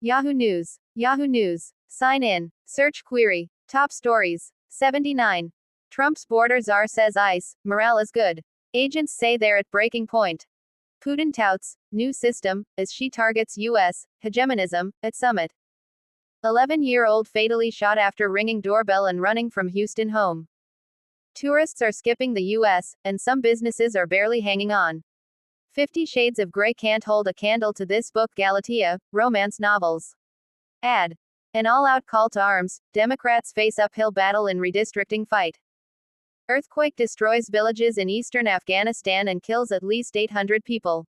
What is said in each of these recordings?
Yahoo News. Yahoo News. Sign in. Search query. Top stories. 79. Trump's border czar says ICE, morale is good. Agents say they're at breaking point. Putin touts new system as she targets U.S. hegemonism at summit. 11-year-old fatally shot after ringing doorbell and running from Houston home. Tourists are skipping the U.S., and some businesses are barely hanging on. 50 Shades of Grey can't hold a candle to this book. Galatea, romance novels. Ad. An all-out call to arms, Democrats face uphill battle in redistricting fight. Earthquake destroys villages in eastern Afghanistan and kills at least 800 people.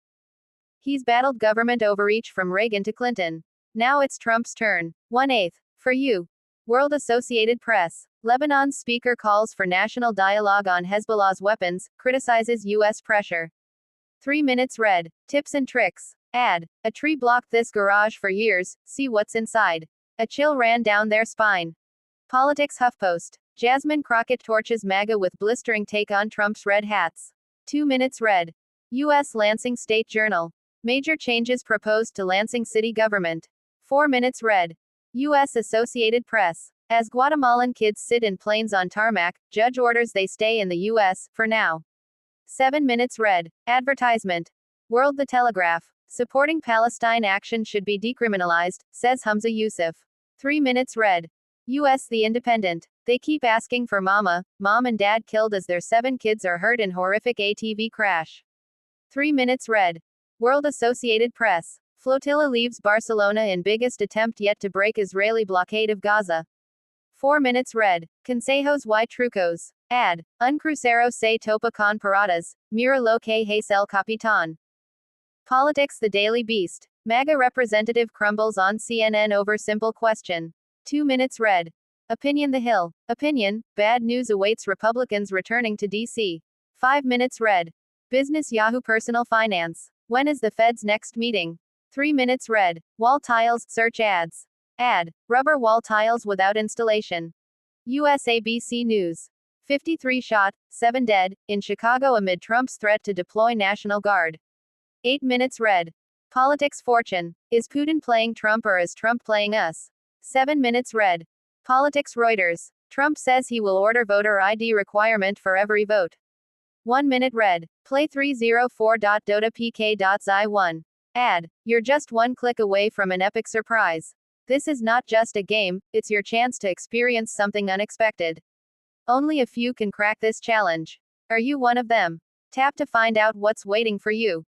He's battled government overreach from Reagan to Clinton. Now it's Trump's turn. 1/8. For you. World Associated Press. Lebanon's speaker calls for national dialogue on Hezbollah's weapons, criticizes U.S. pressure. 3 minutes read. Tips and tricks. Ad. A tree blocked this garage for years, see what's inside. A chill ran down their spine. Politics HuffPost. Jasmine Crockett torches MAGA with blistering take on Trump's red hats. 2 minutes read. U.S. Lansing State Journal. Major changes proposed to Lansing city government. 4 minutes read. U.S. Associated Press. As Guatemalan kids sit in planes on tarmac, judge orders they stay in the U.S., for now. 7 minutes read. Advertisement. World The Telegraph. Supporting Palestine action should be decriminalized, says Hamza Yusuf. 3 minutes read. U.S. The Independent. They keep asking for mama, mom and dad killed as their 7 kids are hurt in horrific ATV crash. 3 minutes read. World Associated Press. Flotilla leaves Barcelona in biggest attempt yet to break Israeli blockade of Gaza. 4 minutes read. Consejos y trucos. Ad. Un crucero se topa con paradas, mira lo que hace el capitán. Politics. The Daily Beast. MAGA representative crumbles on CNN over simple question. 2 minutes read. Opinion. The Hill. Opinion. Bad news awaits Republicans returning to D.C. 5 minutes read. Business. Yahoo Personal Finance. When is the Fed's next meeting? 3 minutes read. Wall tiles, search ads. Ad. Rubber wall tiles without installation. USABC News. 53 shot, 7 dead, in Chicago amid Trump's threat to deploy National Guard. 8 minutes read. Politics. Fortune. Is Putin playing Trump or is Trump playing us? 7 minutes read. Politics. Reuters. Trump says he will order voter ID requirement for every vote. 1 minute read. Play 304.dotapk.zi1. Ad. You're just one click away from an epic surprise. This is not just a game, it's your chance to experience something unexpected. Only a few can crack this challenge. Are you one of them? Tap to find out what's waiting for you.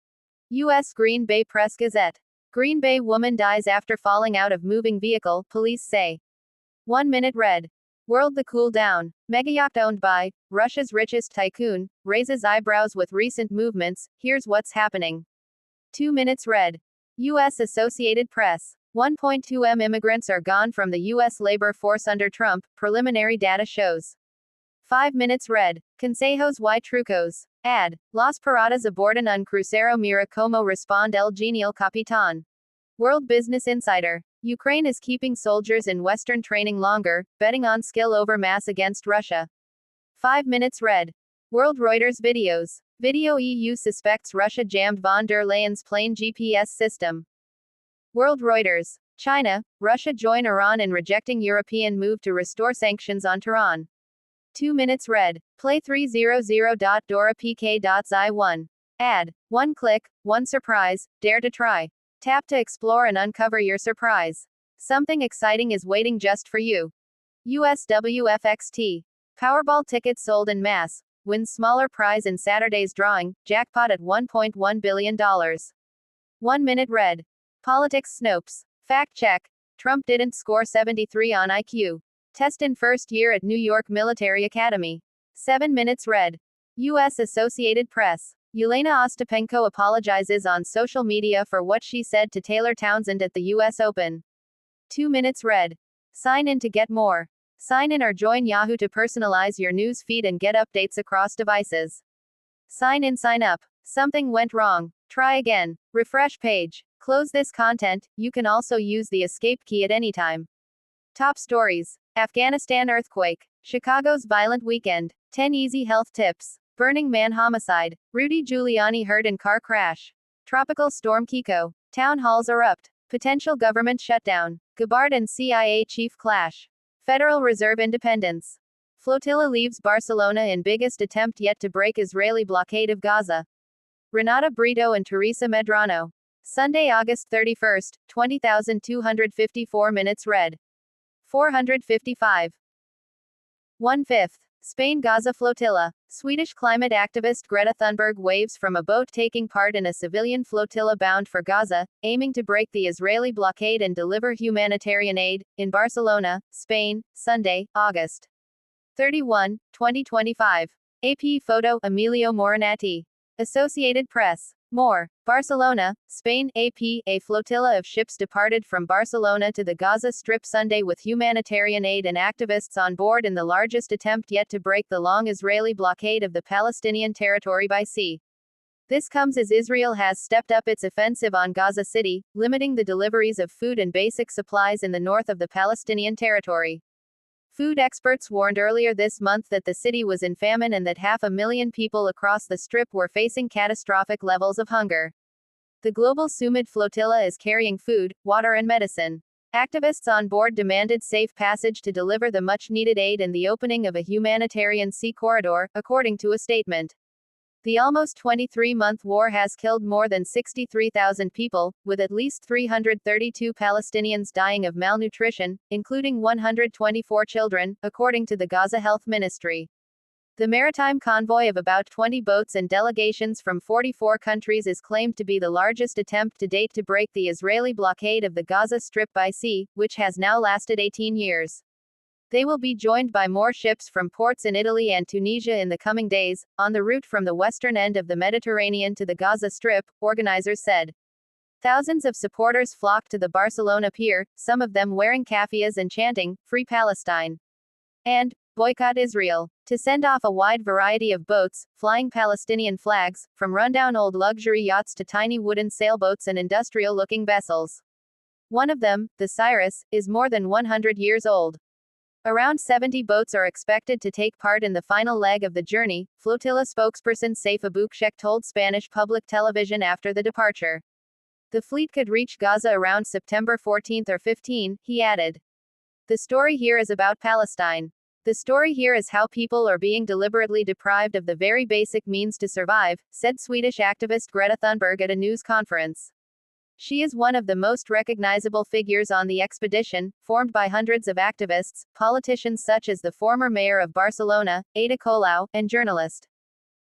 U.S. Green Bay Press Gazette. Green Bay woman dies after falling out of moving vehicle, police say. 1 minute read. World. The Cool Down. Megayacht owned by Russia's richest tycoon raises eyebrows with recent movements. Here's what's happening. 2 minutes read. U.S. Associated Press. 1.2 million immigrants are gone from the U.S. labor force under Trump, preliminary data shows. 5 minutes read. Consejos y trucos. Ad. Las paradas abordan un crucero mira como responde el genial capitán. World Business Insider. Ukraine is keeping soldiers in Western training longer, betting on skill over mass against Russia. 5 minutes read. World Reuters Videos. Video. EU suspects Russia jammed von der Leyen's plane GPS system. World Reuters. China, Russia join Iran in rejecting European move to restore sanctions on Tehran. 2 minutes read. Play 300.dorapk.zi1. Ad. One click, one surprise, dare to try. Tap to explore and uncover your surprise. Something exciting is waiting just for you. USWFXT. Powerball tickets sold en masse. Wins smaller prize in Saturday's drawing, jackpot at $1.1 billion. 1 minute read. Politics. Snopes. Fact check. Trump didn't score 73 on IQ test in first year at New York Military Academy. 7 minutes read. U.S. Associated Press. Yelena Ostapenko apologizes on social media for what she said to Taylor Townsend at the U.S. Open. 2 minutes read. Sign in to get more. Sign in or join Yahoo to personalize your news feed and get updates across devices. Sign in. Sign up. Something went wrong. Try again. Refresh page. Close this content. You can also use the escape key at any time. Top stories. Afghanistan earthquake. Chicago's violent weekend. 10 easy health tips. Burning Man homicide. Rudy Giuliani hurt in car crash. Tropical storm Kiko. Town halls erupt. Potential government shutdown. Gabbard and CIA chief clash. Federal Reserve independence. Flotilla leaves Barcelona in biggest attempt yet to break Israeli blockade of Gaza. Renata Brito and Teresa Medrano. Sunday, August 31, 20,254 minutes read. 455. 1/5. Spain Gaza flotilla. Swedish climate activist Greta Thunberg waves from a boat taking part in a civilian flotilla bound for Gaza, aiming to break the Israeli blockade and deliver humanitarian aid, in Barcelona, Spain, Sunday, August 31, 2025. AP photo Emilio Morinati. Associated Press. More. Barcelona, Spain, AP. A flotilla of ships departed from Barcelona to the Gaza Strip Sunday with humanitarian aid and activists on board in the largest attempt yet to break the long Israeli blockade of the Palestinian territory by sea. This comes as Israel has stepped up its offensive on Gaza City, limiting the deliveries of food and basic supplies in the north of the Palestinian territory. Food experts warned earlier this month that the city was in famine and that 500,000 people across the Strip were facing catastrophic levels of hunger. The global Sumid flotilla is carrying food, water and medicine. Activists on board demanded safe passage to deliver the much-needed aid and the opening of a humanitarian sea corridor, according to a statement. The almost 23-month war has killed more than 63,000 people, with at least 332 Palestinians dying of malnutrition, including 124 children, according to the Gaza Health Ministry. The maritime convoy of about 20 boats and delegations from 44 countries is claimed to be the largest attempt to date to break the Israeli blockade of the Gaza Strip by sea, which has now lasted 18 years. They will be joined by more ships from ports in Italy and Tunisia in the coming days, on the route from the western end of the Mediterranean to the Gaza Strip, organizers said. Thousands of supporters flocked to the Barcelona pier, some of them wearing keffiyehs and chanting, "Free Palestine" and "Boycott Israel," to send off a wide variety of boats, flying Palestinian flags, from rundown old luxury yachts to tiny wooden sailboats and industrial-looking vessels. One of them, the Cyrus, is more than 100 years old. Around 70 boats are expected to take part in the final leg of the journey, flotilla spokesperson Saif Aboukshek told Spanish public television after the departure. The fleet could reach Gaza around September 14 or 15, he added. The story here is about Palestine. The story here is how people are being deliberately deprived of the very basic means to survive, said Swedish activist Greta Thunberg at a news conference. She is one of the most recognizable figures on the expedition, formed by hundreds of activists, politicians such as the former mayor of Barcelona, Ada Colau, and journalist